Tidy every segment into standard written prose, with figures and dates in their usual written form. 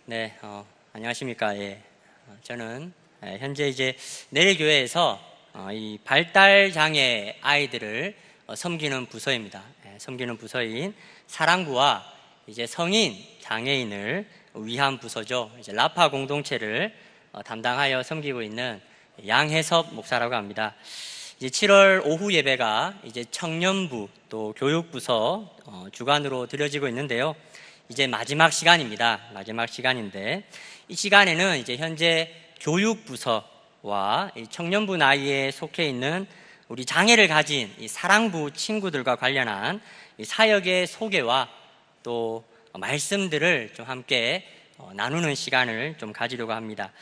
네, 안녕하십니까. 예. 저는 현재 이제 내일교회에서 이 발달장애 아이들을 섬기는 부서입니다. 섬기는 부서인 사랑부와 이제 성인 장애인을 위한 부서죠. 이제 라파 공동체를 담당하여 섬기고 있는 양혜섭 목사라고 합니다. 이제 7월 오후 예배가 이제 청년부 또 교육부서 주관으로 드려지고 있는데요. 이제 마지막 시간입니다. 마지막 시간인데 이 시간에는 이제 현재 교육부서와 청년부 나이에 속해 있는 우리 장애를 가진 이 사랑부 친구들과 관련한 이 사역의 소개와 또 말씀들을 좀 함께 나누는 시간을 좀 가지려고 합니다.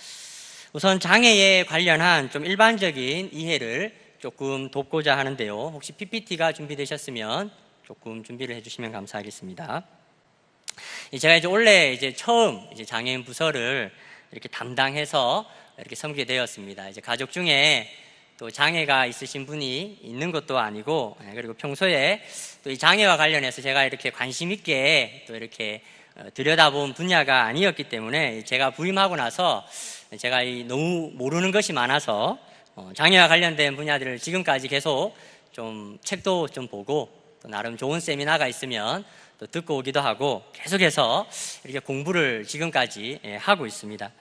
우선 장애에 관련한 좀 일반적인 이해를 조금 돕고자 하는데요. 혹시 PPT가 준비되셨으면 조금 준비를 해주시면 감사하겠습니다. 제가 이제 원래 처음 장애인 부서를 이렇게 담당해서 이렇게 섬기게 되었습니다. 이제 가족 중에 또 장애가 있으신 분이 있는 것도 아니고, 그리고 평소에 또 이 장애와 관련해서 제가 이렇게 관심 있게 또 이렇게 들여다본 분야가 아니었기 때문에 제가 부임하고 나서 제가 너무 모르는 것이 많아서 장애와 관련된 분야들을 지금까지 계속 좀 책도 좀 보고 또 나름 좋은 세미나가 있으면 또 듣고 오기도 하고 계속해서 이렇게 공부를 지금까지 하고 있습니다.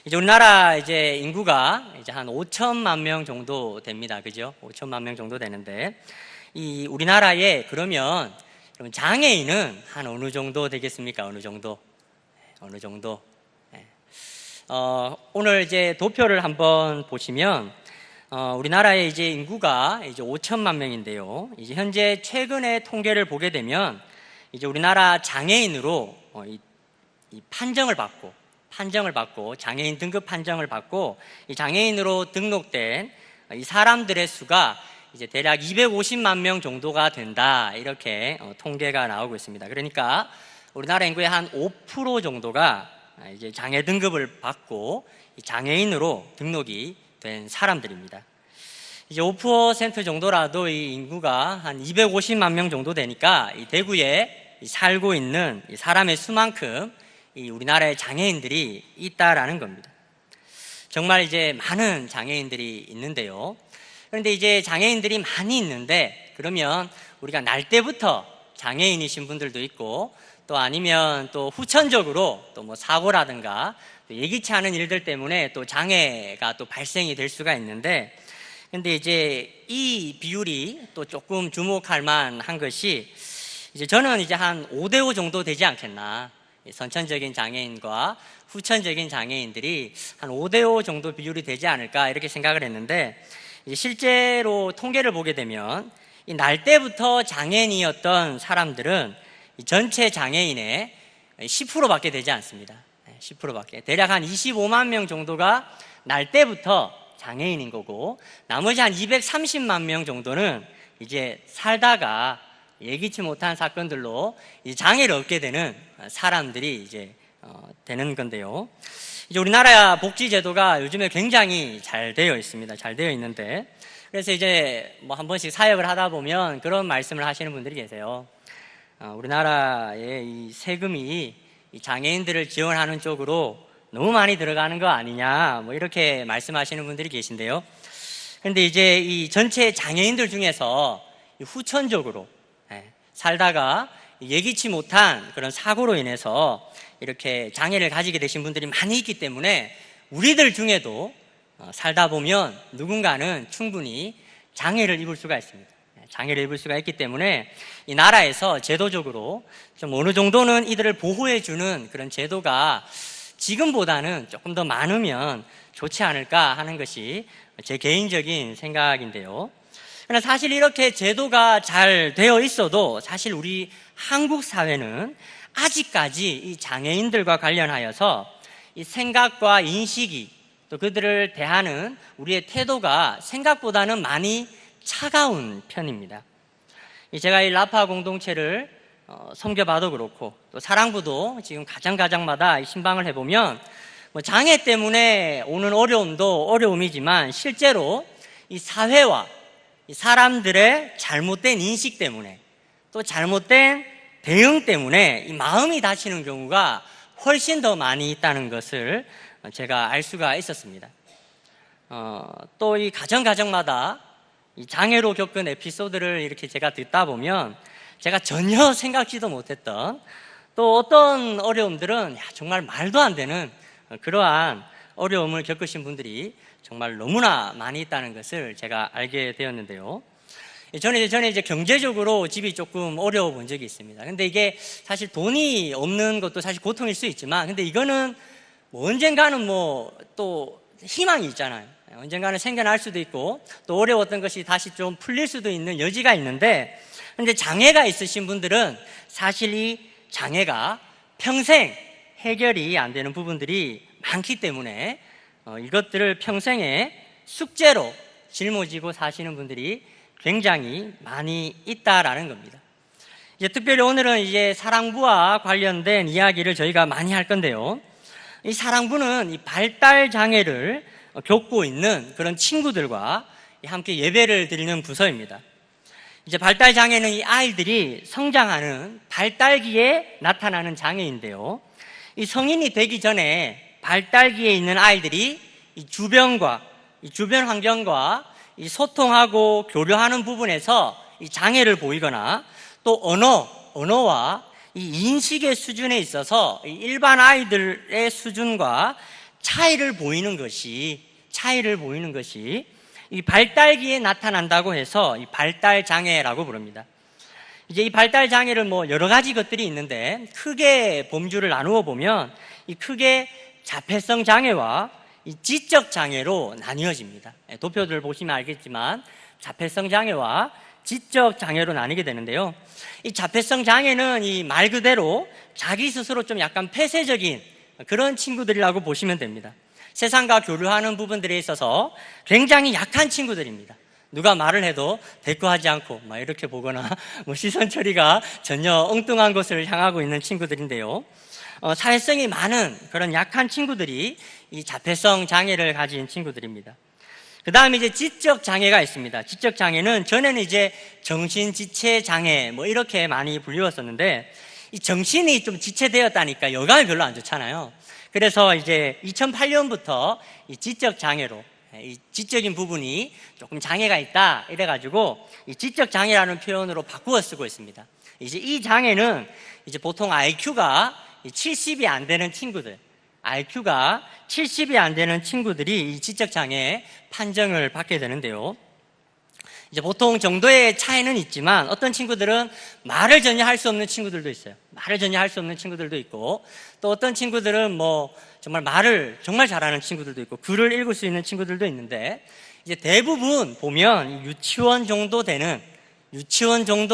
이제 우리나라 인구가 한 5천만 명 정도 됩니다. 그죠? 5천만 명 정도 되는데 이 우리나라에 그러면 장애인은 한 어느 정도 되겠습니까? 어느 정도? 오늘 도표를 한번 보시면 우리나라의 인구가 5천만 명인데요. 현재 최근의 통계를 보게 되면 우리나라 장애인으로 이 판정을 받고 장애인 등급 판정을 받고 이 장애인으로 등록된 이 사람들의 수가 대략 250만 명 정도가 된다, 이렇게 통계가 나오고 있습니다. 그러니까 우리나라 인구의 한 5% 정도가 장애 등급을 받고 장애인으로 등록이 된 사람들입니다. 5% 정도라도 이 인구가 한 250만 명 정도 되니까 이 대구에 살고 있는 이 사람의 수만큼 이 우리나라에 장애인들이 있다라는 겁니다. 정말 많은 장애인들이 있는데요. 그런데 장애인들이 많이 있는데 그러면 우리가 날 때부터 장애인이신 분들도 있고 또 아니면 또 후천적으로 또 뭐 사고라든가 또 예기치 않은 일들 때문에 또 장애가 또 발생이 될 수가 있는데, 근데 이 비율이 또 조금 주목할 만한 것이 저는 한 5대5 정도 되지 않겠나. 선천적인 장애인과 후천적인 장애인들이 한 5대5 정도 비율이 되지 않을까, 이렇게 생각을 했는데 실제로 통계를 보게 되면 이 날 때부터 장애인이었던 사람들은 전체 장애인의 10%밖에 되지 않습니다. 10%밖에. 대략 한 25만 명 정도가 날 때부터 장애인인 거고, 나머지 한 230만 명 정도는 살다가 예기치 못한 사건들로 장애를 얻게 되는 사람들이 되는 건데요. 우리나라 복지제도가 요즘에 굉장히 잘 되어 있습니다. 잘 되어 있는데, 그래서 뭐 한 번씩 사역을 하다 보면 그런 말씀을 하시는 분들이 계세요. 우리나라의 이 세금이 이 장애인들을 지원하는 쪽으로 너무 많이 들어가는 거 아니냐, 뭐 이렇게 말씀하시는 분들이 계신데요. 그런데 이 전체 장애인들 중에서 후천적으로 살다가 예기치 못한 그런 사고로 인해서 이렇게 장애를 가지게 되신 분들이 많이 있기 때문에 우리들 중에도 살다 보면 누군가는 충분히 장애를 입을 수가 있습니다. 장애를 입을 수가 있기 때문에 이 나라에서 제도적으로 좀 어느 정도는 이들을 보호해주는 그런 제도가 지금보다는 조금 더 많으면 좋지 않을까 하는 것이 제 개인적인 생각인데요. 그러나 사실 이렇게 제도가 잘 되어 있어도 사실 우리 한국 사회는 아직까지 이 장애인들과 관련하여서 이 생각과 인식이 또 그들을 대하는 우리의 태도가 생각보다는 많이 차가운 편입니다. 제가 이 라파 공동체를 섬겨봐도 그렇고 또 사랑부도 지금 가정마다 신방을 해보면 뭐 장애 때문에 오는 어려움도 어려움이지만 실제로 이 사회와 이 사람들의 잘못된 인식 때문에 또 잘못된 대응 때문에 이 마음이 다치는 경우가 훨씬 더 많이 있다는 것을 제가 알 수가 있었습니다. 또 이 가정마다 이 장애로 겪은 에피소드를 이렇게 제가 듣다 보면 제가 전혀 생각지도 못했던 또 어떤 어려움들은 정말 말도 안 되는 그러한 어려움을 겪으신 분들이 정말 너무나 많이 있다는 것을 제가 알게 되었는데요. 저는 이제 경제적으로 집이 조금 어려워 본 적이 있습니다. 근데 이게 사실 돈이 없는 것도 사실 고통일 수 있지만, 근데 이거는 뭐 언젠가는 또 희망이 있잖아요. 언젠가는 생겨날 수도 있고, 또 어려웠던 것이 다시 좀 풀릴 수도 있는 여지가 있는데, 근데 장애가 있으신 분들은 사실 이 장애가 평생 해결이 안 되는 부분들이 많기 때문에 이것들을 평생의 숙제로 짊어지고 사시는 분들이 굉장히 많이 있다라는 겁니다. 이제 특별히 오늘은 이제 사랑부와 관련된 이야기를 저희가 많이 할 건데요. 이 사랑부는 이 발달 장애를 겪고 있는 그런 친구들과 함께 예배를 드리는 부서입니다. 이제 발달 장애는 이 아이들이 성장하는 발달기에 나타나는 장애인데요. 이 성인이 되기 전에 발달기에 있는 아이들이 이 주변과 이 주변 환경과 이 소통하고 교류하는 부분에서 이 장애를 보이거나 또 언어와 이 인식의 수준에 있어서 일반 아이들의 수준과 차이를 보이는 것이 이 발달기에 나타난다고 해서 이 발달 장애라고 부릅니다. 이제 이 발달 장애를 여러 가지 것들이 있는데 크게 범주를 나누어 보면 이 크게 자폐성 장애와 이 지적 장애로 나뉘어집니다. 도표들을 보시면 알겠지만 자폐성 장애와 지적 장애로 나뉘게 되는데요. 이 자폐성 장애는 이 말 그대로 자기 스스로 좀 약간 폐쇄적인 그런 친구들이라고 보시면 됩니다. 세상과 교류하는 부분들에 있어서 굉장히 약한 친구들입니다. 누가 말을 해도 대꾸하지 않고 이렇게 보거나 시선 처리가 전혀 엉뚱한 곳을 향하고 있는 친구들인데요. 사회성이 많은 그런 약한 친구들이 이 자폐성 장애를 가진 친구들입니다. 그 다음에 이제 지적 장애가 있습니다. 지적 장애는 전에는 이제 정신지체 장애 이렇게 많이 불리웠었는데 이 정신이 좀 지체되었다니까 여감이 별로 안 좋잖아요. 그래서 이제 2008년부터 이 지적 장애로 이 지적인 부분이 조금 장애가 있다 이래가지고 이 지적 장애라는 표현으로 바꾸어 쓰고 있습니다. 이제 이 장애는 이제 보통 IQ가 70이 안 되는 친구들, IQ가 70이 안 되는 친구들이 이 지적 장애 판정을 받게 되는데요. 이제 보통 정도의 차이는 있지만 어떤 친구들은 말을 전혀 할 수 없는 친구들도 있어요. 말을 전혀 할 수 없는 친구들도 있고 또 어떤 친구들은 정말 말을 정말 잘하는 친구들도 있고 글을 읽을 수 있는 친구들도 있는데 이제 대부분 보면 유치원 정도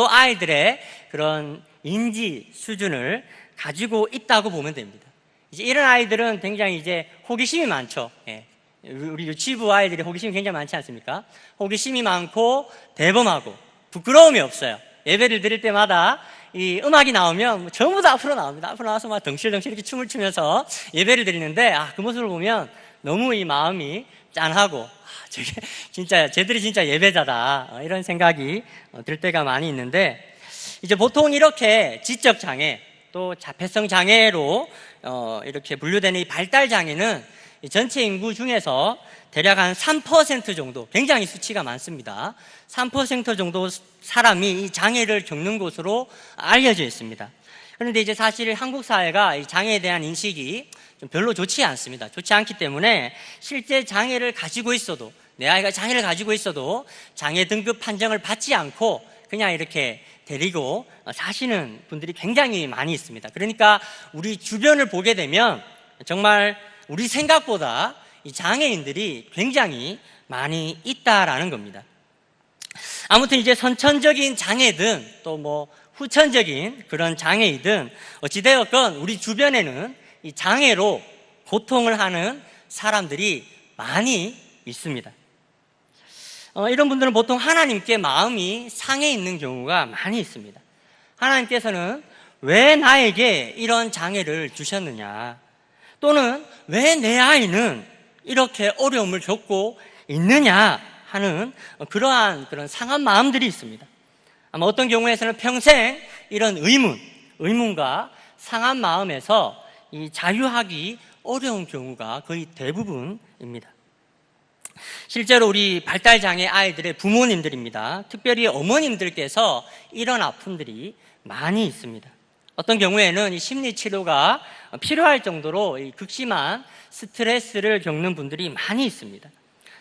아이들의 그런 인지 수준을 가지고 있다고 보면 됩니다. 이제 이런 아이들은 굉장히 이제 호기심이 많죠. 우리 유치부 아이들이 호기심이 굉장히 많지 않습니까? 호기심이 많고 대범하고 부끄러움이 없어요. 예배를 드릴 때마다 이 음악이 나오면 전부 다 앞으로 나옵니다. 앞으로 나와서 덩실덩실 이렇게 춤을 추면서 예배를 드리는데 그 모습을 보면 너무 이 마음이 짠하고 쟤들이 진짜 예배자다 이런 생각이 들 때가 많이 있는데 이제 보통 이렇게 지적 장애 또 자폐성 장애로 이렇게 분류되는 이 발달 장애는 전체 인구 중에서 대략 한 3% 정도, 굉장히 수치가 많습니다. 3% 정도 사람이 이 장애를 겪는 것으로 알려져 있습니다. 그런데 이제 사실 한국 사회가 이 장애에 대한 인식이 좀 별로 좋지 않습니다. 좋지 않기 때문에 실제 장애를 가지고 있어도, 내 아이가 장애를 가지고 있어도 장애 등급 판정을 받지 않고 그냥 이렇게 데리고 사시는 분들이 굉장히 많이 있습니다. 그러니까 우리 주변을 보게 되면 정말 우리 생각보다 이 장애인들이 굉장히 많이 있다라는 겁니다. 아무튼 이제 선천적인 장애든 또 후천적인 그런 장애이든 어찌되었건 우리 주변에는 이 장애로 고통을 하는 사람들이 많이 있습니다. 이런 분들은 보통 하나님께 마음이 상해 있는 경우가 많이 있습니다. 하나님께서는 왜 나에게 이런 장애를 주셨느냐, 또는 왜 내 아이는 이렇게 어려움을 겪고 있느냐 하는 그런 상한 마음들이 있습니다. 아마 어떤 경우에서는 평생 이런 의문과 상한 마음에서 이 자유하기 어려운 경우가 거의 대부분입니다. 실제로 우리 발달장애 아이들의 부모님들입니다. 특별히 어머님들께서 이런 아픔들이 많이 있습니다. 어떤 경우에는 이 심리치료가 필요할 정도로 이 극심한 스트레스를 겪는 분들이 많이 있습니다.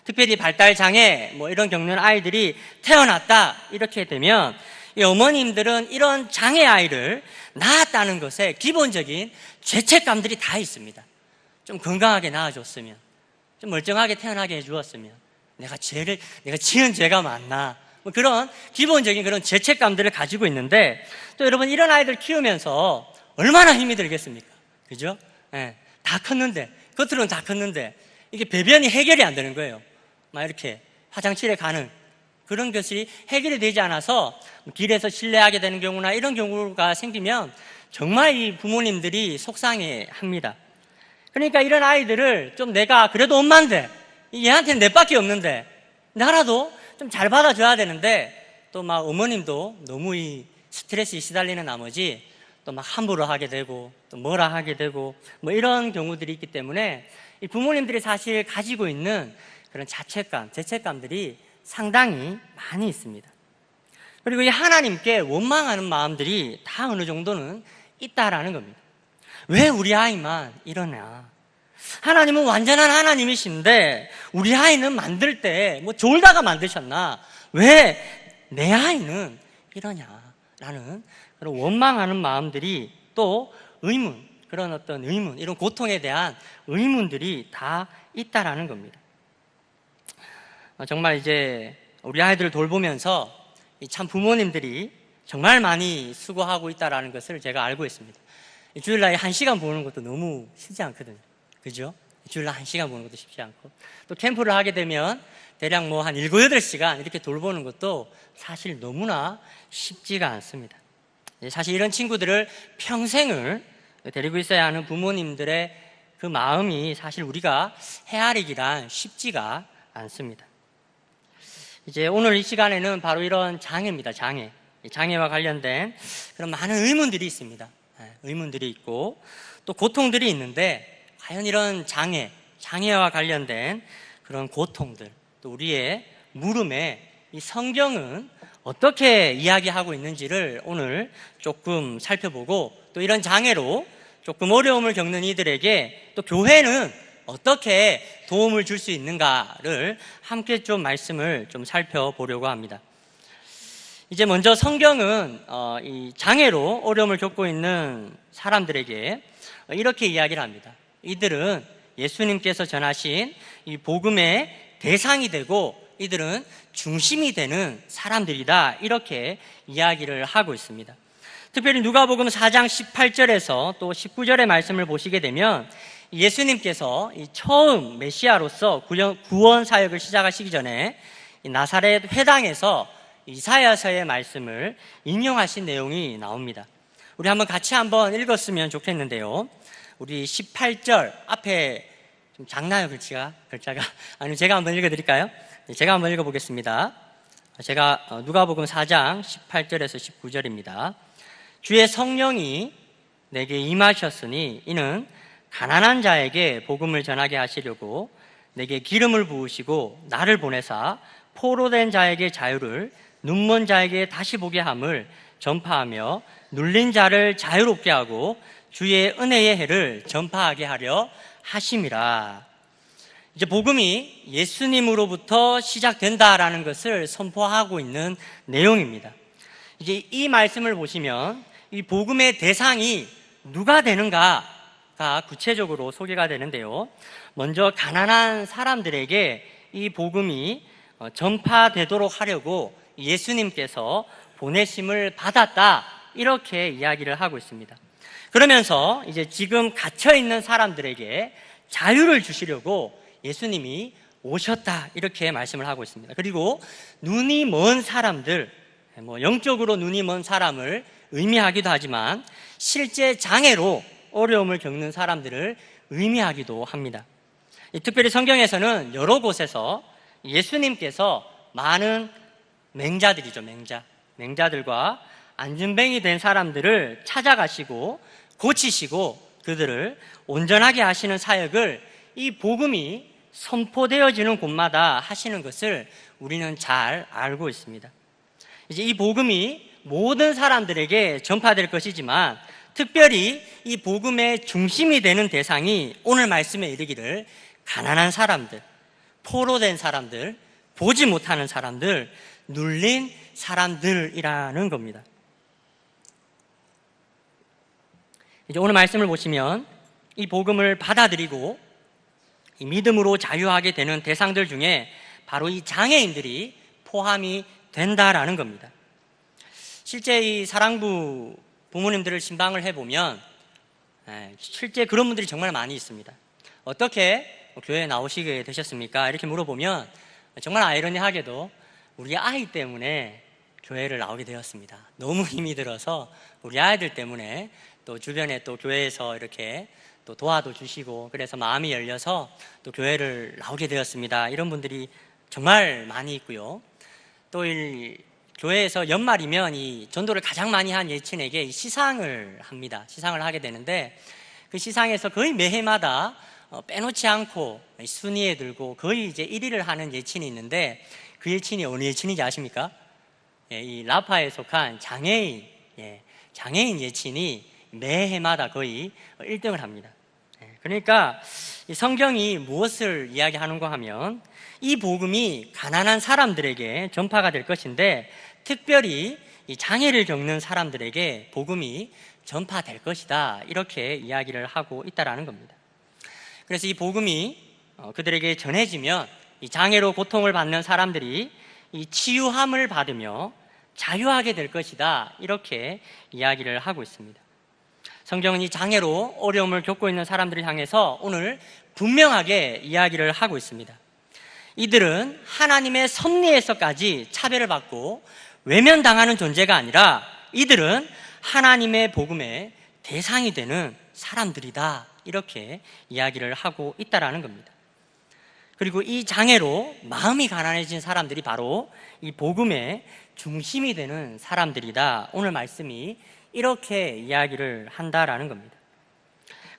특별히 발달장애 이런 겪는 아이들이 태어났다 이렇게 되면 이 어머님들은 이런 장애 아이를 낳았다는 것에 기본적인 죄책감들이 다 있습니다. 좀 건강하게 낳아줬으면, 좀 멀쩡하게 태어나게 해주었으면, 내가 지은 죄가 많나, 그런 기본적인 그런 죄책감들을 가지고 있는데, 또 여러분 이런 아이들 키우면서 얼마나 힘이 들겠습니까? 그죠? 네, 다 컸는데, 겉으로는 다 컸는데 이게 배변이 해결이 안 되는 거예요. 막 이렇게 화장실에 가는 그런 것이 해결이 되지 않아서 길에서 실례하게 되는 경우나 이런 경우가 생기면 정말 이 부모님들이 속상해합니다. 그러니까 이런 아이들을 좀 내가 그래도 엄마인데 얘한테는 내밖에 없는데 나라도 좀 잘 받아줘야 되는데 또 막 어머님도 너무 이 스트레스에 시달리는 나머지 또 막 함부로 하게 되고 또 뭐라 하게 되고 이런 경우들이 있기 때문에 이 부모님들이 사실 가지고 있는 그런 자책감, 죄책감들이 상당히 많이 있습니다. 그리고 이 하나님께 원망하는 마음들이 다 어느 정도는 있다라는 겁니다. 왜 우리 아이만 이러냐? 하나님은 완전한 하나님이신데 우리 아이는 만들 때 졸다가 만드셨나? 왜 내 아이는 이러냐라는 그런 원망하는 마음들이 또 의문, 그런 어떤 의문, 이런 고통에 대한 의문들이 다 있다라는 겁니다. 정말 이제 우리 아이들을 돌보면서 참 부모님들이 정말 많이 수고하고 있다라는 것을 제가 알고 있습니다. 주일날 1시간 보는 것도 너무 쉽지 않거든요. 그죠? 주일날 1시간 보는 것도 쉽지 않고 또 캠프를 하게 되면 대략 한 7, 8시간 이렇게 돌보는 것도 사실 너무나 쉽지가 않습니다. 사실 이런 친구들을 평생을 데리고 있어야 하는 부모님들의 그 마음이 사실 우리가 헤아리기란 쉽지가 않습니다. 이제 오늘 이 시간에는 바로 이런 장애입니다. 장애와 관련된 그런 많은 의문들이 있습니다. 의문들이 있고 또 고통들이 있는데 과연 이런 장애와 관련된 그런 고통들, 또 우리의 물음에 이 성경은 어떻게 이야기하고 있는지를 오늘 조금 살펴보고 또 이런 장애로 조금 어려움을 겪는 이들에게 또 교회는 어떻게 도움을 줄 수 있는가를 함께 좀 말씀을 좀 살펴보려고 합니다. 이제 먼저 성경은 이 장애로 어려움을 겪고 있는 사람들에게 이렇게 이야기를 합니다. 이들은 예수님께서 전하신 이 복음의 대상이 되고 이들은 중심이 되는 사람들이다, 이렇게 이야기를 하고 있습니다. 특별히 누가복음 4장 18절에서 또 19절의 말씀을 보시게 되면 예수님께서 처음 메시아로서 구원 사역을 시작하시기 전에 나사렛 회당에서 이사야서의 말씀을 인용하신 내용이 나옵니다. 우리 한번 같이 한번 읽었으면 좋겠는데요. 우리 18절 앞에 좀 작나요, 글자가? 아니면 제가 한번 읽어드릴까요? 제가 한번 읽어보겠습니다. 제가 누가복음 4장 18절에서 19절입니다. 주의 성령이 내게 임하셨으니 이는 가난한 자에게 복음을 전하게 하시려고 내게 기름을 부으시고 나를 보내사 포로된 자에게 자유를, 눈먼 자에게 다시 보게 함을 전파하며 눌린 자를 자유롭게 하고 주의 은혜의 해를 전파하게 하려 하심이라. 이제 복음이 예수님으로부터 시작된다라는 것을 선포하고 있는 내용입니다. 이제 이 말씀을 보시면 이 복음의 대상이 누가 되는가가 구체적으로 소개가 되는데요. 먼저 가난한 사람들에게 이 복음이 전파되도록 하려고 예수님께서 보내심을 받았다, 이렇게 이야기를 하고 있습니다. 그러면서 이제 지금 갇혀 있는 사람들에게 자유를 주시려고 예수님이 오셨다, 이렇게 말씀을 하고 있습니다. 그리고 눈이 먼 사람들, 영적으로 눈이 먼 사람을 의미하기도 하지만 실제 장애로 어려움을 겪는 사람들을 의미하기도 합니다. 특별히 성경에서는 여러 곳에서 예수님께서 많은 맹자들과 안진뱅이 된 사람들을 찾아가시고 고치시고 그들을 온전하게 하시는 사역을 이 복음이 선포되어지는 곳마다 하시는 것을 우리는 잘 알고 있습니다. 이제 이 복음이 모든 사람들에게 전파될 것이지만 특별히 이 복음의 중심이 되는 대상이 오늘 말씀에 이르기를 가난한 사람들, 포로된 사람들, 보지 못하는 사람들, 눌린 사람들이라는 겁니다. 이제 오늘 말씀을 보시면 이 복음을 받아들이고 이 믿음으로 자유하게 되는 대상들 중에 바로 이 장애인들이 포함이 된다라는 겁니다. 실제 이 사랑부 부모님들을 신방을 해보면 실제 그런 분들이 정말 많이 있습니다. 어떻게 교회에 나오시게 되셨습니까? 이렇게 물어보면 정말 아이러니하게도 우리 아이 때문에 교회를 나오게 되었습니다. 너무 힘이 들어서 우리 아이들 때문에 또 주변에 또 교회에서 이렇게 또 도와도 주시고 그래서 마음이 열려서 또 교회를 나오게 되었습니다. 이런 분들이 정말 많이 있고요. 또 교회에서 연말이면 이 전도를 가장 많이 한 예친에게 이 시상을 합니다. 시상을 하게 되는데 그 시상에서 거의 매해마다 빼놓지 않고 순위에 들고 거의 이제 1위를 하는 예친이 있는데 그 예친이 어느 예친인지 아십니까? 이 라파에 속한 장애인 예친이 매해마다 거의 1등을 합니다. 그러니까 이 성경이 무엇을 이야기하는가 하면 이 복음이 가난한 사람들에게 전파가 될 것인데 특별히 이 장애를 겪는 사람들에게 복음이 전파될 것이다, 이렇게 이야기를 하고 있다는 겁니다. 그래서 이 복음이 그들에게 전해지면 이 장애로 고통을 받는 사람들이 이 치유함을 받으며 자유하게 될 것이다, 이렇게 이야기를 하고 있습니다. 성경은 이 장애로 어려움을 겪고 있는 사람들을 향해서 오늘 분명하게 이야기를 하고 있습니다. 이들은 하나님의 섭리에서까지 차별을 받고 외면당하는 존재가 아니라 이들은 하나님의 복음의 대상이 되는 사람들이다, 이렇게 이야기를 하고 있다는 겁니다. 그리고 이 장애로 마음이 가난해진 사람들이 바로 이 복음의 중심이 되는 사람들이다, 오늘 말씀이 이렇게 이야기를 한다라는 겁니다.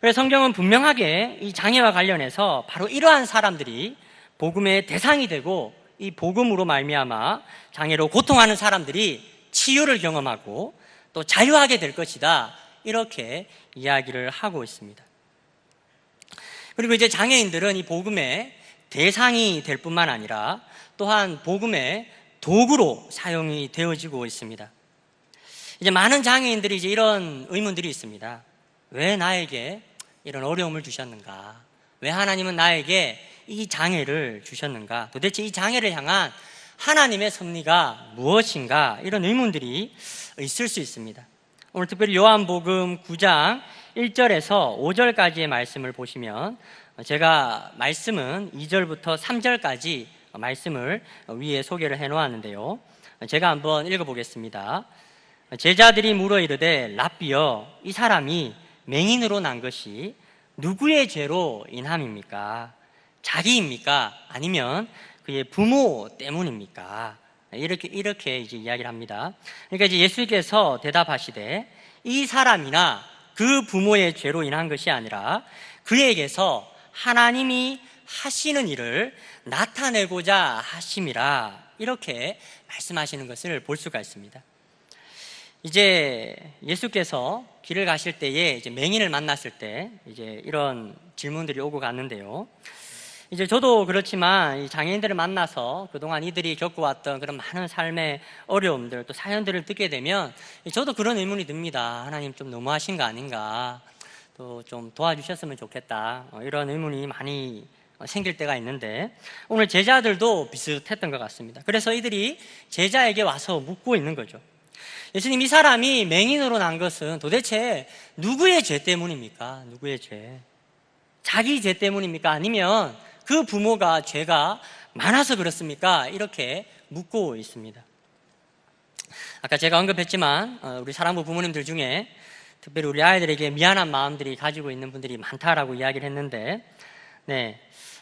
그래서 성경은 분명하게 이 장애와 관련해서 바로 이러한 사람들이 복음의 대상이 되고 이 복음으로 말미암아 장애로 고통하는 사람들이 치유를 경험하고 또 자유하게 될 것이다, 이렇게 이야기를 하고 있습니다. 그리고 이제 장애인들은 이 복음의 대상이 될 뿐만 아니라 또한 복음의 도구로 사용이 되어지고 있습니다. 이제 많은 장애인들이 이제 이런 의문들이 있습니다. 왜 나에게 이런 어려움을 주셨는가? 왜 하나님은 나에게 이 장애를 주셨는가? 도대체 이 장애를 향한 하나님의 섭리가 무엇인가? 이런 의문들이 있을 수 있습니다. 오늘 특별히 요한복음 9장 1절에서 5절까지의 말씀을 보시면 제가 말씀은 2절부터 3절까지 말씀을 위에 소개를 해 놓았는데요. 제가 한번 읽어보겠습니다. 제자들이 물어 이르되 랍비여, 이 사람이 맹인으로 난 것이 누구의 죄로 인함입니까? 자기입니까? 아니면 그의 부모 때문입니까? 이렇게 이제 이야기를 합니다. 그러니까 이제 예수께서 대답하시되 이 사람이나 그 부모의 죄로 인한 것이 아니라 그에게서 하나님이 하시는 일을 나타내고자 하심이라, 이렇게 말씀하시는 것을 볼 수가 있습니다. 이제 예수께서 길을 가실 때에 이제 맹인을 만났을 때 이제 이런 질문들이 오고 갔는데요. 이제 저도 그렇지만 이 장애인들을 만나서 그동안 이들이 겪어왔던 그런 많은 삶의 어려움들, 또 사연들을 듣게 되면 저도 그런 의문이 듭니다. 하나님 좀 너무하신 거 아닌가? 또 좀 도와주셨으면 좋겠다. 이런 의문이 많이 생길 때가 있는데 오늘 제자들도 비슷했던 것 같습니다. 그래서 이들이 제자에게 와서 묻고 있는 거죠. 예수님, 이 사람이 맹인으로 난 것은 도대체 누구의 죄 때문입니까? 누구의 죄? 자기 죄 때문입니까? 아니면 그 부모가 죄가 많아서 그렇습니까? 이렇게 묻고 있습니다. 아까 제가 언급했지만 우리 사랑부 부모님들 중에 특별히 우리 아이들에게 미안한 마음들이 가지고 있는 분들이 많다라고 이야기를 했는데,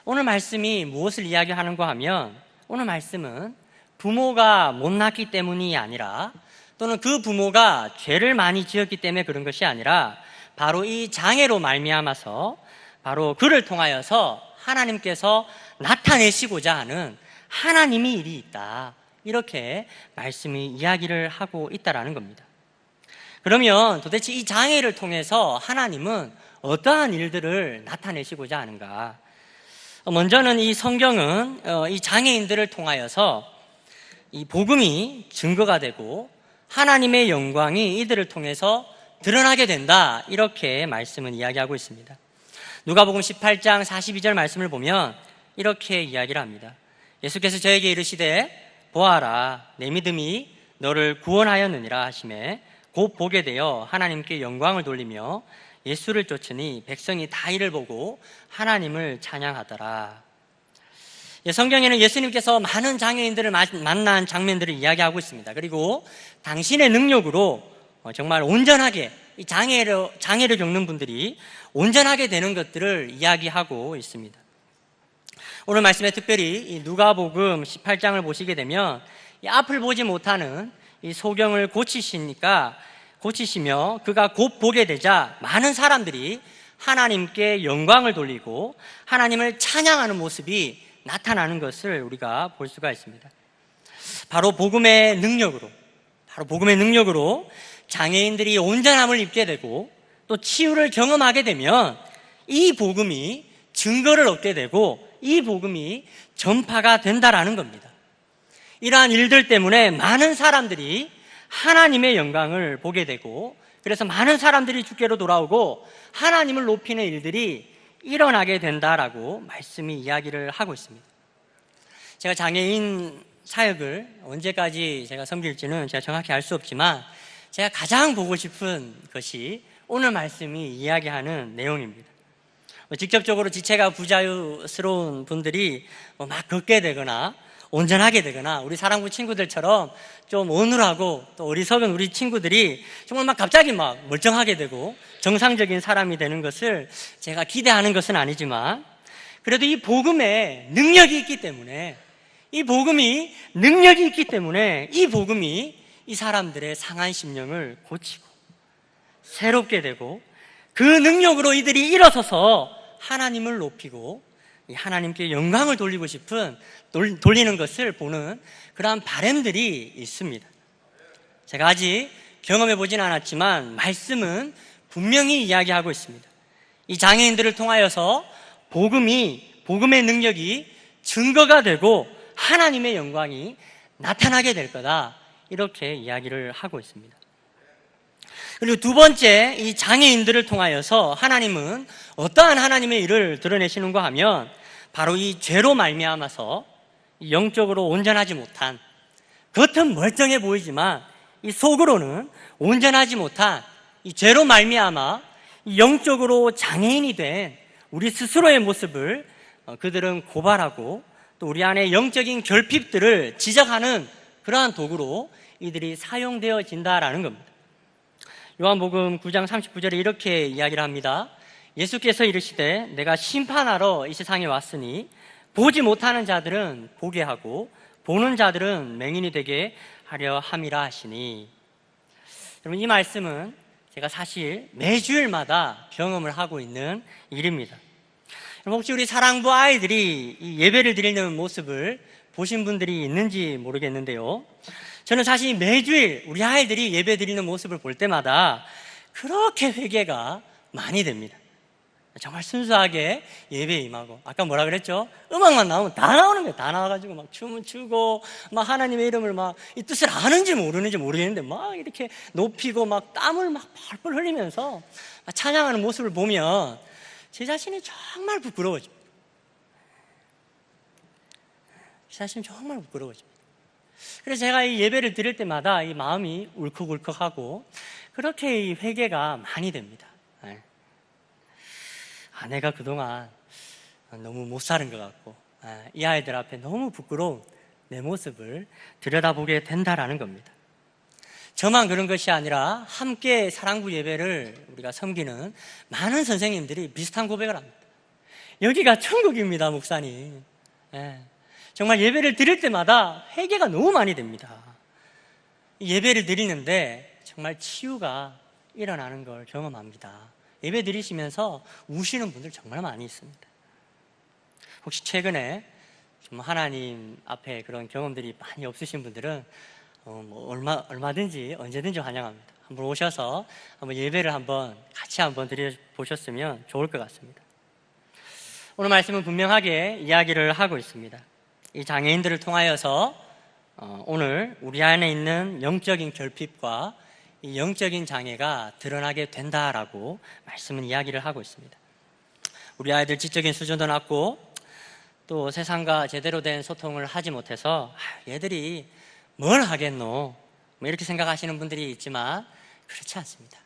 오늘 말씀이 무엇을 이야기하는가 하면 오늘 말씀은 부모가 못 낳기 때문이 아니라 또는 그 부모가 죄를 많이 지었기 때문에 그런 것이 아니라 바로 이 장애로 말미암아서 바로 그를 통하여서 하나님께서 나타내시고자 하는 하나님의 일이 있다, 이렇게 말씀이 이야기를 하고 있다라는 겁니다. 그러면 도대체 이 장애를 통해서 하나님은 어떠한 일들을 나타내시고자 하는가? 먼저는 이 성경은 이 장애인들을 통하여서 이 복음이 증거가 되고 하나님의 영광이 이들을 통해서 드러나게 된다, 이렇게 말씀은 이야기하고 있습니다. 누가복음 18장 42절 말씀을 보면 이렇게 이야기를 합니다. 예수께서 저에게 이르시되 보아라, 내 믿음이 너를 구원하였느니라 하시매 곧 보게 되어 하나님께 영광을 돌리며 예수를 쫓으니 백성이 다 이를 보고 하나님을 찬양하더라. 성경에는 예수님께서 많은 장애인들을 만난 장면들을 이야기하고 있습니다. 그리고 당신의 능력으로 정말 온전하게 이 장애를 겪는 분들이 온전하게 되는 것들을 이야기하고 있습니다. 오늘 말씀에 특별히 이 누가복음 18장을 보시게 되면 이 앞을 보지 못하는 이 소경을 고치시며 그가 곧 보게 되자 많은 사람들이 하나님께 영광을 돌리고 하나님을 찬양하는 모습이 나타나는 것을 우리가 볼 수가 있습니다. 바로 복음의 능력으로 장애인들이 온전함을 입게 되고 또 치유를 경험하게 되면 이 복음이 증거를 얻게 되고 이 복음이 전파가 된다라는 겁니다. 이러한 일들 때문에 많은 사람들이 하나님의 영광을 보게 되고, 그래서 많은 사람들이 주께로 돌아오고 하나님을 높이는 일들이 일어나게 된다라고 말씀이 이야기를 하고 있습니다. 제가 장애인 사역을 언제까지 제가 섬길지는 제가 정확히 알 수 없지만 제가 가장 보고 싶은 것이 오늘 말씀이 이야기하는 내용입니다. 직접적으로 지체가 부자유스러운 분들이 막 걷게 되거나 온전하게 되거나 우리 사랑부 친구들처럼 좀 어눌하고 또 어리석은 우리 친구들이 정말 막 갑자기 막 멀쩡하게 되고 정상적인 사람이 되는 것을 제가 기대하는 것은 아니지만, 그래도 이 복음에 능력이 있기 때문에 이 복음이 이 사람들의 상한 심령을 고치고 새롭게 되고 그 능력으로 이들이 일어서서 하나님을 높이고 하나님께 영광을 돌리고 싶은 돌리는 것을 보는 그러한 바람들이 있습니다. 제가 아직 경험해 보진 않았지만 말씀은 분명히 이야기하고 있습니다. 이 장애인들을 통하여서 복음의 능력이 증거가 되고 하나님의 영광이 나타나게 될 거다, 이렇게 이야기를 하고 있습니다. 그리고 두 번째, 이 장애인들을 통하여서 하나님은 어떠한 하나님의 일을 드러내시는가 하면 바로 이 죄로 말미암아서 영적으로 온전하지 못한, 겉은 멀쩡해 보이지만 이 속으로는 온전하지 못한 이 죄로 말미암아 영적으로 장애인이 된 우리 스스로의 모습을 그들은 고발하고 또 우리 안에 영적인 결핍들을 지적하는 그러한 도구로 이들이 사용되어진다라는 겁니다. 요한복음 9장 39절에 이렇게 이야기를 합니다. 예수께서 이르시되 내가 심판하러 이 세상에 왔으니 보지 못하는 자들은 보게 하고 보는 자들은 맹인이 되게 하려 함이라 하시니. 여러분, 이 말씀은 제가 사실 매주일마다 경험을 하고 있는 일입니다. 혹시 우리 사랑부 아이들이 이 예배를 드리는 모습을 보신 분들이 있는지 모르겠는데요, 저는 사실 매주일 우리 아이들이 예배 드리는 모습을 볼 때마다 그렇게 회개가 많이 됩니다. 정말 순수하게 예배에 임하고, 아까 뭐라 그랬죠? 음악만 나오면 다 나오는 거예요. 다 나와가지고 막 춤을 추고 막 하나님의 이름을 막 이 뜻을 아는지 모르는지 모르겠는데 막 이렇게 높이고 막 땀을 막 펄펄 흘리면서 막 찬양하는 모습을 보면 제 자신이 정말 부끄러워집니다. 제 자신이 정말 부끄러워집니다. 그래서 제가 이 예배를 드릴 때마다 이 마음이 울컥울컥하고 그렇게 이 회개가 많이 됩니다. 내가 그동안 너무 못 사는 것 같고 이 아이들 앞에 너무 부끄러운 내 모습을 들여다보게 된다라는 겁니다. 저만 그런 것이 아니라 함께 사랑부 예배를 우리가 섬기는 많은 선생님들이 비슷한 고백을 합니다. 여기가 천국입니다, 목사님. 정말 예배를 드릴 때마다 회개가 너무 많이 됩니다. 예배를 드리는데 정말 치유가 일어나는 걸 경험합니다. 예배 드리시면서 우시는 분들 정말 많이 있습니다. 혹시 최근에 좀 하나님 앞에 그런 경험들이 많이 없으신 분들은 얼마든지 언제든지 환영합니다. 한번 오셔서 한번 예배를 같이 한번 드려보셨으면 좋을 것 같습니다. 오늘 말씀은 분명하게 이야기를 하고 있습니다. 이 장애인들을 통하여서 오늘 우리 안에 있는 영적인 결핍과 이 영적인 장애가 드러나게 된다라고 말씀은 이야기를 하고 있습니다. 우리 아이들 지적인 수준도 낮고 또 세상과 제대로 된 소통을 하지 못해서 얘들이 뭘 하겠노 이렇게 생각하시는 분들이 있지만 그렇지 않습니다.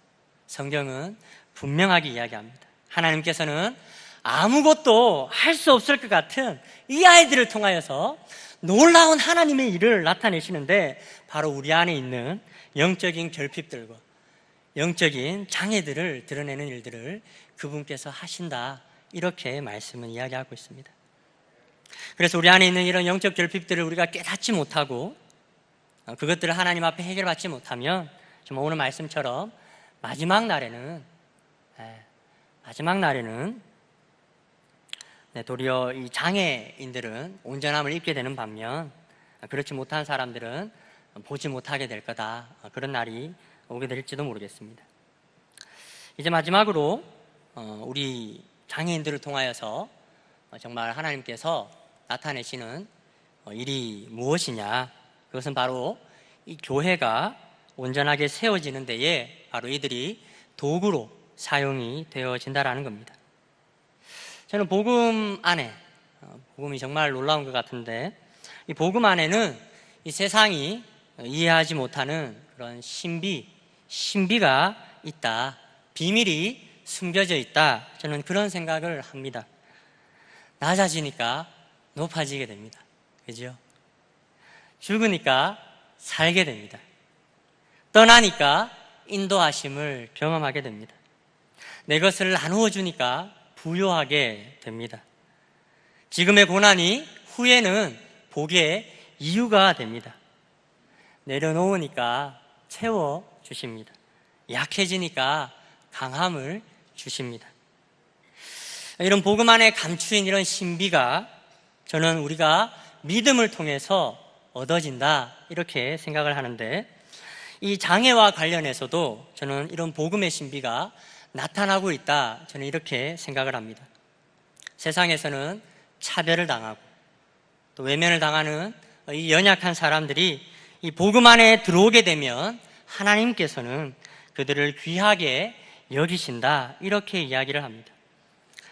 성경은 분명하게 이야기합니다. 하나님께서는 아무것도 할 수 없을 것 같은 이 아이들을 통하여서 놀라운 하나님의 일을 나타내시는데 바로 우리 안에 있는 영적인 결핍들과 영적인 장애들을 드러내는 일들을 그분께서 하신다, 이렇게 말씀은 이야기하고 있습니다. 그래서 우리 안에 있는 이런 영적 결핍들을 우리가 깨닫지 못하고 그것들을 하나님 앞에 해결받지 못하면 정말 오늘 말씀처럼 마지막 날에는 도리어 이 장애인들은 온전함을 입게 되는 반면 그렇지 못한 사람들은 보지 못하게 될 거다, 그런 날이 오게 될지도 모르겠습니다. 이제 마지막으로 우리 장애인들을 통하여서 정말 하나님께서 나타내시는 일이 무엇이냐, 그것은 바로 이 교회가 온전하게 세워지는 데에 바로 이들이 도구로 사용이 되어진다라는 겁니다. 저는 복음 안에, 복음이 정말 놀라운 것 같은데 이 복음 안에는 이 세상이 이해하지 못하는 그런 신비가 있다, 비밀이 숨겨져 있다, 저는 그런 생각을 합니다. 낮아지니까 높아지게 됩니다. 그죠? 죽으니까 살게 됩니다. 떠나니까 인도하심을 경험하게 됩니다. 내 것을 나누어 주니까 부요하게 됩니다. 지금의 고난이 후에는 복의 이유가 됩니다. 내려놓으니까 채워주십니다. 약해지니까 강함을 주십니다. 이런 복음 안에 감추인 이런 신비가 저는 우리가 믿음을 통해서 얻어진다, 이렇게 생각을 하는데 이 장애와 관련해서도 저는 이런 복음의 신비가 나타나고 있다, 저는 이렇게 생각을 합니다. 세상에서는 차별을 당하고 또 외면을 당하는 이 연약한 사람들이 이 복음 안에 들어오게 되면 하나님께서는 그들을 귀하게 여기신다, 이렇게 이야기를 합니다.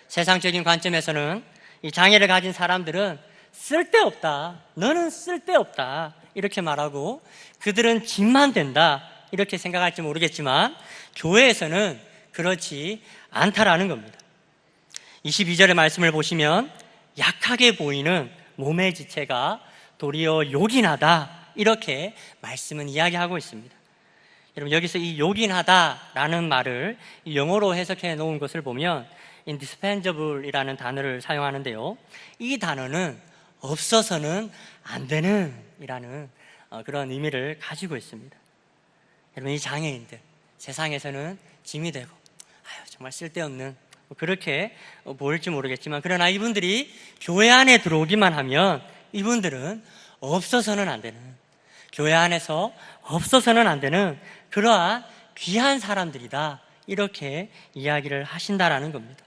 세상적인 관점에서는 이 장애를 가진 사람들은 쓸데없다, 너는 쓸데없다, 이렇게 말하고 그들은 짐만 된다, 이렇게 생각할지 모르겠지만 교회에서는 그렇지 않다라는 겁니다. 22절의 말씀을 보시면 약하게 보이는 몸의 지체가 도리어 요긴하다, 이렇게 말씀은 이야기하고 있습니다. 여러분, 여기서 이 요긴하다라는 말을 영어로 해석해 놓은 것을 보면 indispensable이라는 단어를 사용하는데요, 이 단어는 없어서는 안 되는 이라는 그런 의미를 가지고 있습니다. 여러분, 이 장애인들 세상에서는 짐이 되고 정말 쓸데없는, 그렇게 보일지 모르겠지만 그러나 이분들이 교회 안에 들어오기만 하면 이분들은 없어서는 안 되는, 교회 안에서 없어서는 안 되는 그러한 귀한 사람들이다, 이렇게 이야기를 하신다라는 겁니다.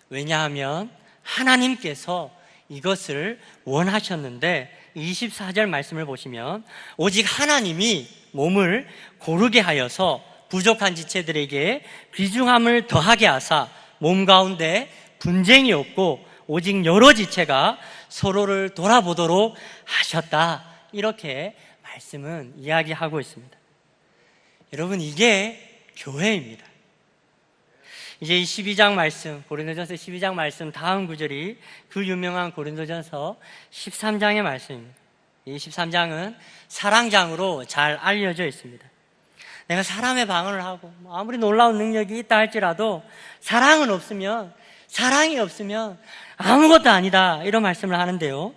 왜냐하면 하나님께서 이것을 원하셨는데 24절 말씀을 보시면 오직 하나님이 몸을 고르게 하여서 부족한 지체들에게 귀중함을 더하게 하사 몸 가운데 분쟁이 없고 오직 여러 지체가 서로를 돌아보도록 하셨다, 이렇게 말씀은 이야기하고 있습니다. 여러분, 이게 교회입니다. 이제 이 12장 말씀, 고린도전서 12장 말씀 다음 구절이 그 유명한 고린도전서 13장의 말씀입니다. 이 13장은 사랑장으로 잘 알려져 있습니다. 내가 사람의 방언을 하고 아무리 놀라운 능력이 있다 할지라도 사랑이 없으면 아무것도 아니다, 이런 말씀을 하는데요,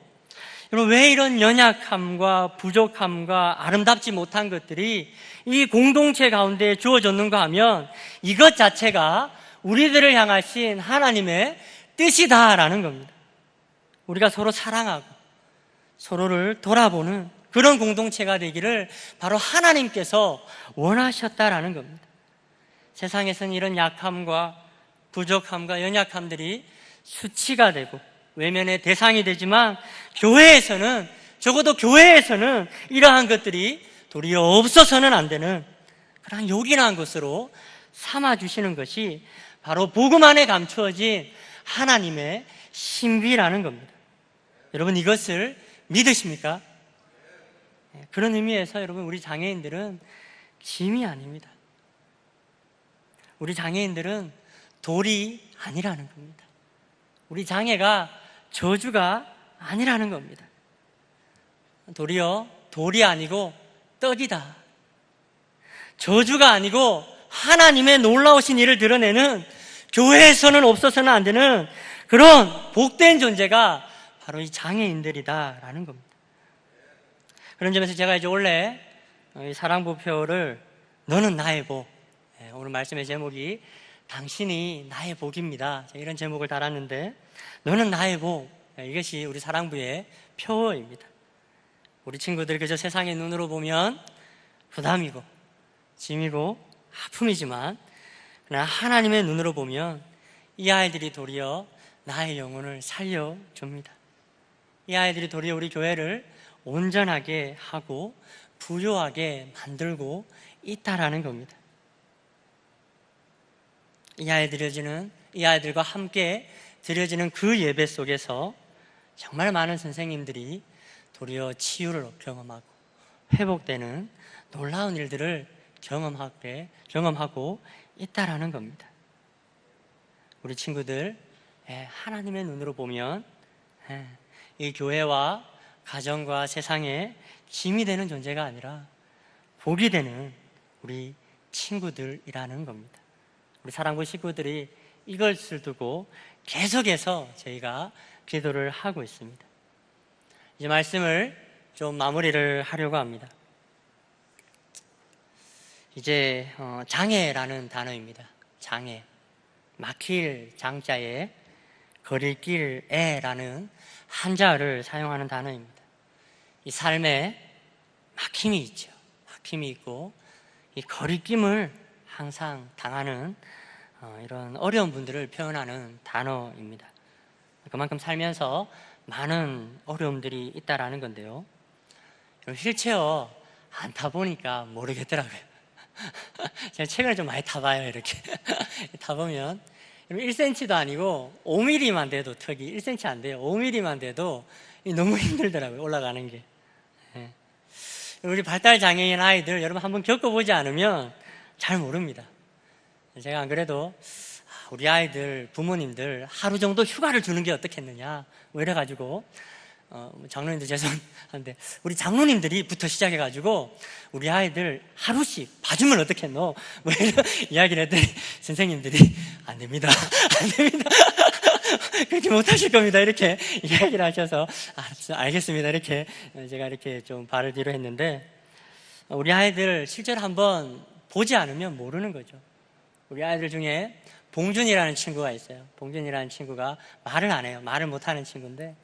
여러분, 왜 이런 연약함과 부족함과 아름답지 못한 것들이 이 공동체 가운데 주어졌는가 하면 이것 자체가 우리들을 향하신 하나님의 뜻이다라는 겁니다. 우리가 서로 사랑하고 서로를 돌아보는 그런 공동체가 되기를 바로 하나님께서 원하셨다라는 겁니다. 세상에서는 이런 약함과 부족함과 연약함들이 수치가 되고 외면의 대상이 되지만 교회에서는, 적어도 교회에서는 이러한 것들이 도리어 없어서는 안 되는 그러한 요긴한 것으로 삼아주시는 것이 바로 복음 안에 감추어진 하나님의 신비라는 겁니다. 여러분, 이것을 믿으십니까? 그런 의미에서 여러분, 우리 장애인들은 짐이 아닙니다. 우리 장애인들은 돌이 아니라는 겁니다. 우리 장애가 저주가 아니라는 겁니다. 도리어 돌이 아니고 떡이다. 저주가 아니고 하나님의 놀라우신 일을 드러내는, 교회에서는 없어서는 안 되는 그런 복된 존재가 바로 이 장애인들이다라는 겁니다. 그런 점에서 제가 이제 원래 이 사랑부표를 너는 나의 복, 오늘 말씀의 제목이 당신이 나의 복입니다. 이런 제목을 달았는데, 너는 나의 복, 이것이 우리 사랑부의 표어입니다. 우리 친구들 그저 세상의 눈으로 보면 부담이고 짐이고 아픔이지만, 그러나 하나님의 눈으로 보면 이 아이들이 도리어 나의 영혼을 살려줍니다. 이 아이들이 도리어 우리 교회를 온전하게 하고 부요하게 만들고 있다라는 겁니다. 이 아이들과 함께 드려지는 그 예배 속에서 정말 많은 선생님들이 도리어 치유를 경험하고 회복되는 놀라운 일들을 경험하고 있다라는 겁니다. 우리 친구들, 하나님의 눈으로 보면 이 교회와 가정과 세상에 짐이 되는 존재가 아니라 복이 되는 우리 친구들이라는 겁니다. 우리 사랑부 식구들이 이것을 두고 계속해서 저희가 기도를 하고 있습니다. 이제 말씀을 좀 마무리를 하려고 합니다. 이제 장애라는 단어입니다. 장애, 막힐 장자에 거릴 길에라는 한자어를 사용하는 단어입니다. 이 삶에 막힘이 있죠. 막힘이 있고 이 거리낌을 항상 당하는 이런 어려운 분들을 표현하는 단어입니다. 그만큼 살면서 많은 어려움들이 있다라는 건데요. 휠체어 안 타보니까 모르겠더라고요. 제가 최근에 좀 많이 타봐요. 이렇게 타보면 1cm도 아니고 5mm만 돼도, 턱이 1cm 안 돼요. 5mm만 돼도 너무 힘들더라고요, 올라가는 게. 우리 발달장애인 아이들 여러분 한번 겪어보지 않으면 잘 모릅니다. 제가 안 그래도 우리 아이들 부모님들 하루 정도 휴가를 주는 게 어떻겠느냐 뭐 이래가지고 장로님들 죄송한데 우리 장로님들이부터 시작해가지고 우리 아이들 하루씩 봐주면 어떻겠노 뭐 이런 이야기를 했더니 선생님들이 안 됩니다. 안 됩니다. 그렇게 못하실 겁니다. 이렇게 이야기를 하셔서 알겠습니다. 이렇게 제가 이렇게 좀 발을 뒤로 했는데, 우리 아이들 실제로 한번 보지 않으면 모르는 거죠. 우리 아이들 중에 봉준이라는 친구가 있어요. 봉준이라는 친구가 말을 안 해요. 말을 못하는 친구인데,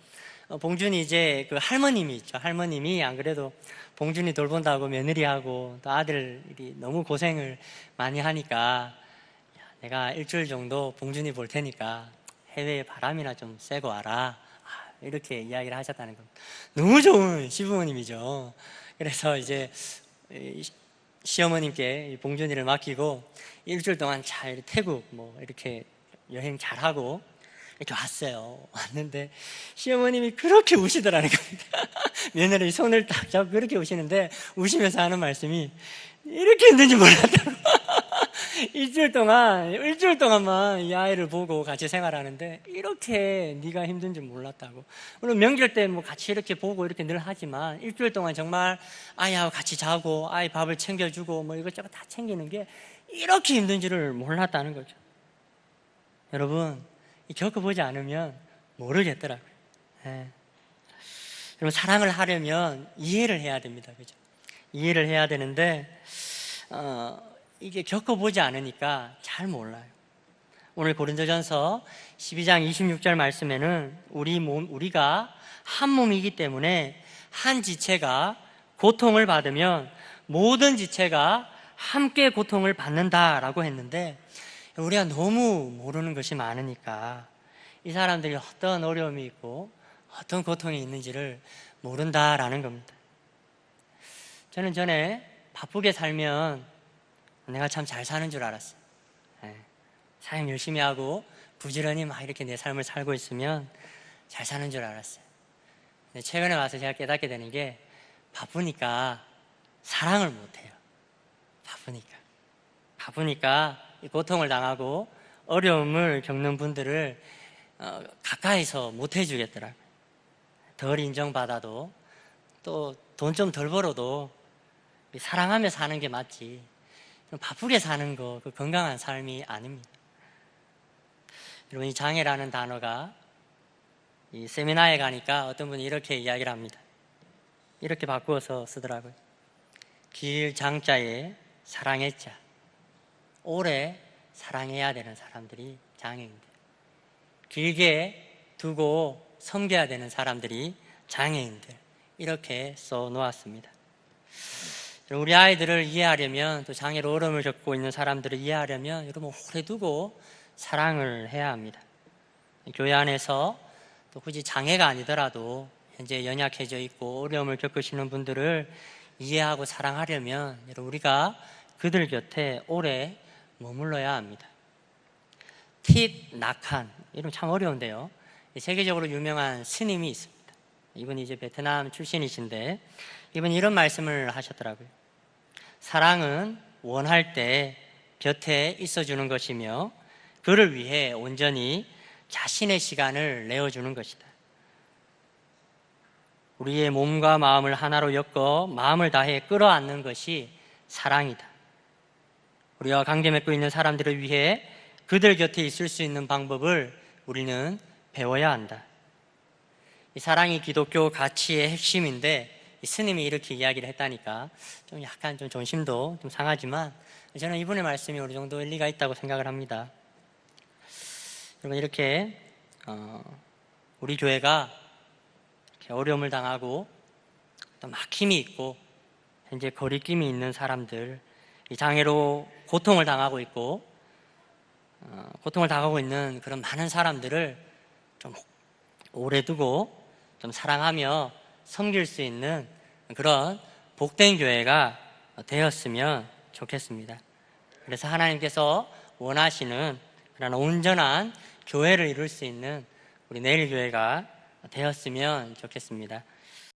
봉준이 이제 그 할머님이 있죠. 할머님이 안 그래도 봉준이 돌본다고 며느리하고 또 아들이 너무 고생을 많이 하니까 내가 일주일 정도 봉준이 볼 테니까 해외에 바람이나 좀 쐬고 와라, 이렇게 이야기를 하셨다는 겁니다. 너무 좋은 시부모님이죠. 그래서 이제 시어머님께 봉준이를 맡기고 일주일 동안 잘 태국 뭐 이렇게 여행 잘하고 이렇게 왔어요. 왔는데 시어머님이 그렇게 우시더라는 겁니다. 며느리 손을 딱 잡고 그렇게 우시는데, 우시면서 하는 말씀이 이렇게 힘든지 몰랐다고. 일주일 동안만 이 아이를 보고 같이 생활하는데 이렇게 네가 힘든지 몰랐다고. 물론 명절 때 뭐 같이 이렇게 보고 이렇게 늘 하지만 일주일 동안 정말 아이하고 같이 자고 아이 밥을 챙겨주고 뭐 이것저것 다 챙기는 게 이렇게 힘든지를 몰랐다는 거죠. 여러분, 겪어보지 않으면 모르겠더라고요. 여러분, 사랑을 하려면 이해를 해야 됩니다. 그죠? 이해를 해야 되는데, 이게 겪어보지 않으니까 잘 몰라요. 오늘 고린도전서 12장 26절 말씀에는 우리가 한 몸이기 때문에 한 지체가 고통을 받으면 모든 지체가 함께 고통을 받는다라고 했는데, 우리가 너무 모르는 것이 많으니까 이 사람들이 어떤 어려움이 있고 어떤 고통이 있는지를 모른다라는 겁니다. 저는 전에 바쁘게 살면 내가 참 잘 사는 줄 알았어요. 사역 열심히 하고 부지런히 막 이렇게 내 삶을 살고 있으면 잘 사는 줄 알았어요. 근데 최근에 와서 제가 깨닫게 되는 게, 바쁘니까 사랑을 못해요. 바쁘니까 이 고통을 당하고 어려움을 겪는 분들을 가까이서 못 해주겠더라고요. 덜 인정받아도, 또 돈 좀 덜 벌어도 사랑하며 사는 게 맞지, 바쁘게 사는 거 그 건강한 삶이 아닙니다. 여러분, 이 장애라는 단어가 이 세미나에 가니까 어떤 분이 이렇게 이야기를 합니다. 이렇게 바꾸어서 쓰더라고요. 길 장자에 사랑의 자. 오래 사랑해야 되는 사람들이 장애인들, 길게 두고 섬겨야 되는 사람들이 장애인들, 이렇게 써놓았습니다. 우리 아이들을 이해하려면, 또 장애로 어려움을 겪고 있는 사람들을 이해하려면 여러분 오래 두고 사랑을 해야 합니다. 교회 안에서 또 굳이 장애가 아니더라도 현재 연약해져 있고 어려움을 겪으시는 분들을 이해하고 사랑하려면 여러분 우리가 그들 곁에 오래 머물러야 합니다. 틉 나칸, 이름 참 어려운데요. 세계적으로 유명한 스님이 있습니다. 이분이 이제 베트남 출신이신데, 이분이 이런 말씀을 하셨더라고요. 사랑은 원할 때 곁에 있어주는 것이며 그를 위해 온전히 자신의 시간을 내어주는 것이다. 우리의 몸과 마음을 하나로 엮어 마음을 다해 끌어안는 것이 사랑이다. 우리와 관계 맺고 있는 사람들을 위해 그들 곁에 있을 수 있는 방법을 우리는 배워야 한다. 이 사랑이 기독교 가치의 핵심인데, 이 스님이 이렇게 이야기를 했다니까 좀 약간 좀 존심도 좀 상하지만, 저는 이분의 말씀이 어느 정도 일리가 있다고 생각을 합니다. 여러분, 이렇게 우리 교회가 이렇게 어려움을 당하고 또 막힘이 있고 현재 거리낌이 있는 사람들, 이 장애로 고통을 당하고 있고 고통을 당하고 있는 그런 많은 사람들을 좀 오래 두고 좀 사랑하며 섬길 수 있는 그런 복된 교회가 되었으면 좋겠습니다. 그래서 하나님께서 원하시는 그런 온전한 교회를 이룰 수 있는 우리 내일교회가 되었으면 좋겠습니다.